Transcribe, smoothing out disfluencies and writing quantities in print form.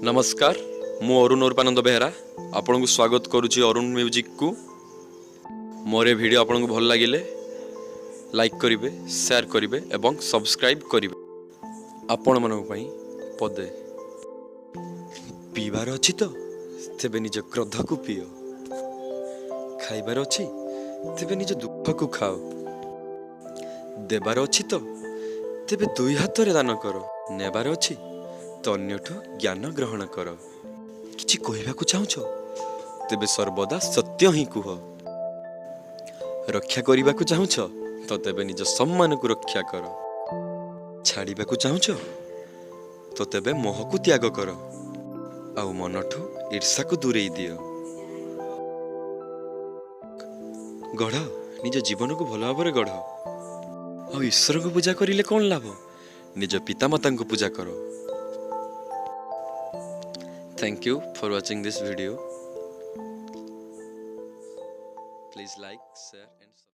नमस्कार मु अरुण उर्पानंद बेहरा आपन को स्वागत करुच्ची अरुण म्यूजिक को। मोरे वीडियो आपन को भल लगिले लाइक करिवे, शेयर करिवे एवं सब्सक्राइब करिवे। आपण मनक पई पदे पीबार अछि तो तेबे निज क्रोध को पियो, खाइबार अछि तेबे निज दुख को खाओ, देबार अछि तो तेबे दुई हाथ रे दान करो, नेबार अछि तो अन्यठु ज्ञान ग्रहण कर। किछि कहबाकू चाहुछ तेबे सर्वदा सत्य ही कुह। रक्षा करबाकू चाहुछ तो तेबे निज सम्मान को रक्षा कर। छाड़ीबाकू चाहुछ तो तेबे मोह को त्याग कर। आउ मनठु ईर्षा को दूरेई दियो। गढ़ निज जीवन को भल भाव गढ़। आ ईश्वर को पूजा करिले कौन लाभ? निज पितामाता को पूजा करो। Thank you for watching this video. Please like, share and subscribe.